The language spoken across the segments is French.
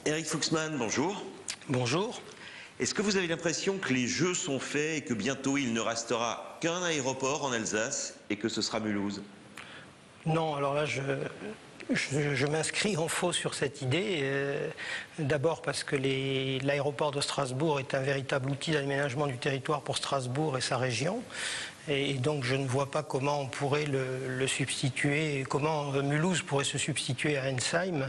Eric Fuchsmann, bonjour. Bonjour. Est-ce que vous avez l'impression que les jeux sont faits et que bientôt il ne restera qu'un aéroport en Alsace et que ce sera Mulhouse? Non, alors là, je m'inscris en faux sur cette idée. D'abord parce que l'aéroport de Strasbourg est un véritable outil d'aménagement du territoire pour Strasbourg et sa région. Et donc je ne vois pas comment on pourrait le substituer, comment Mulhouse pourrait se substituer à Ensheim,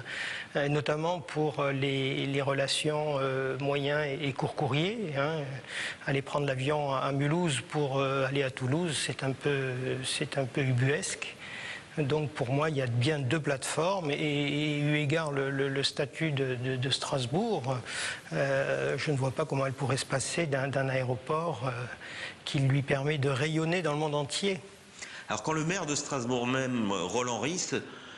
notamment pour les relations moyens et court courrier. Aller prendre l'avion à Mulhouse pour aller à Toulouse, c'est un peu ubuesque. Donc pour moi, il y a bien deux plateformes et eu égard le statut de Strasbourg, je ne vois pas comment elle pourrait se passer d'un aéroport qui lui permet de rayonner dans le monde entier. Alors quand le maire de Strasbourg même, Roland Ries,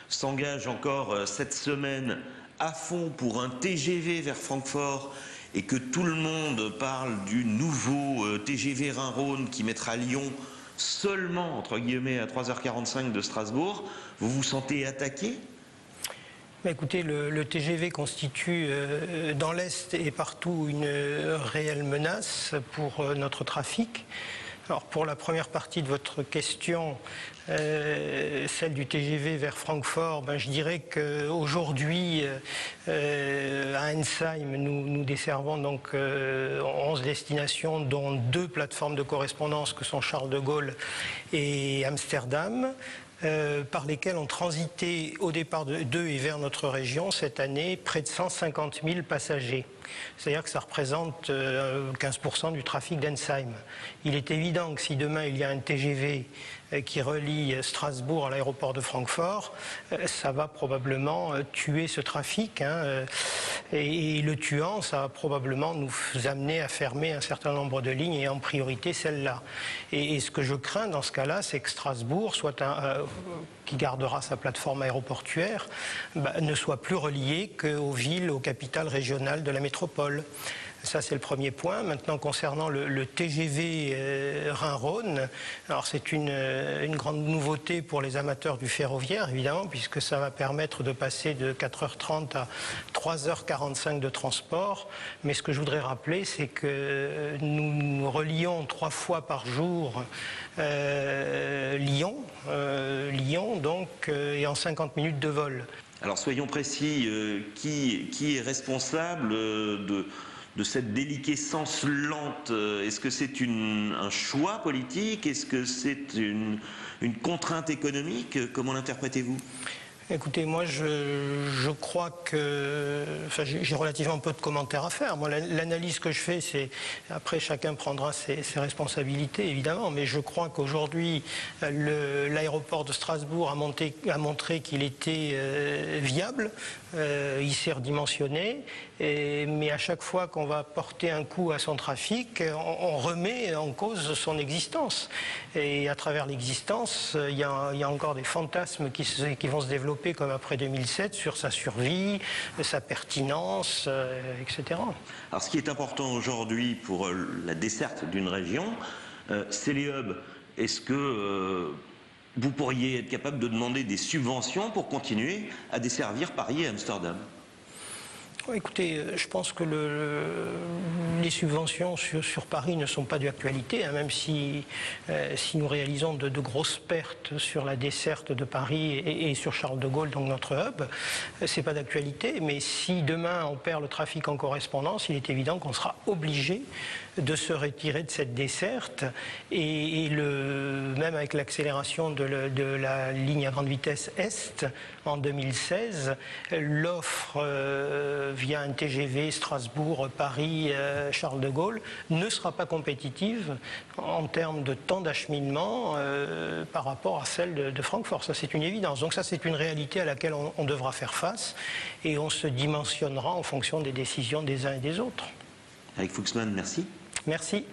s'engage encore cette semaine à fond pour un TGV vers Francfort et que tout le monde parle du nouveau TGV Rhin-Rhône qui mettra Lyon seulement, entre guillemets, à 3h45 de Strasbourg, vous vous sentez attaqué? Écoutez, le TGV constitue dans l'Est et partout une réelle menace pour notre trafic. Alors pour la première partie de votre question, celle du TGV vers Francfort, je dirais qu'aujourd'hui, à Ensheim, nous desservons donc 11 destinations, dont 2 plateformes de correspondance que sont Charles de Gaulle et Amsterdam. Par lesquels ont transité au départ d'eux et vers notre région cette année près de 150 000 passagers. C'est-à-dire que ça représente 15% du trafic d'Ensheim. Il est évident que si demain il y a un TGV qui relie Strasbourg à l'aéroport de Francfort, ça va probablement tuer ce trafic. Et le tuant, ça va probablement nous amener à fermer un certain nombre de lignes et en priorité celle-là. Et ce que je crains dans ce cas-là, c'est que Strasbourg, qui gardera sa plateforme aéroportuaire, ne soit plus relié qu'aux villes, aux capitales régionales de la métropole. Ça, c'est le premier point. Maintenant, concernant le TGV Rhin-Rhône, alors c'est une grande nouveauté pour les amateurs du ferroviaire, évidemment, puisque ça va permettre de passer de 4h30 à 3h45 de transport. Mais ce que je voudrais rappeler, c'est que nous relions 3 fois par jour Lyon, donc, et en 50 minutes de vol. Alors soyons précis, qui est responsable de cette déliquescence lente? Est-ce que c'est un choix politique? Est-ce que c'est une contrainte économique? Comment l'interprétez-vous? Écoutez, moi je crois que... j'ai relativement peu de commentaires à faire. Moi, l'analyse que je fais, c'est... Après, chacun prendra ses responsabilités, évidemment. Mais je crois qu'aujourd'hui, l'aéroport de Strasbourg a montré qu'il était viable. Il s'est redimensionné. Mais à chaque fois qu'on va porter un coup à son trafic, on remet en cause son existence. Et à travers l'existence, il y a encore des fantasmes qui vont se développer comme après 2007 sur sa survie, sa pertinence, etc. Alors ce qui est important aujourd'hui pour la desserte d'une région, c'est les hubs. Est-ce que vous pourriez être capable de demander des subventions pour continuer à desservir Paris et Amsterdam? Écoutez, je pense que les subventions sur Paris ne sont pas d'actualité, même si nous réalisons de grosses pertes sur la desserte de Paris et sur Charles de Gaulle, donc notre hub, c'est pas d'actualité. Mais si demain on perd le trafic en correspondance, il est évident qu'on sera obligé de se retirer de cette desserte. Et même avec l'accélération de la ligne à grande vitesse Est en 2016, l'offre via un TGV Strasbourg-Paris, Charles de Gaulle, ne sera pas compétitive en termes de temps d'acheminement par rapport à celle de Francfort. Ça, c'est une évidence. Donc ça, c'est une réalité à laquelle on devra faire face et on se dimensionnera en fonction des décisions des uns et des autres. Eric Fuchsmann, merci. Merci.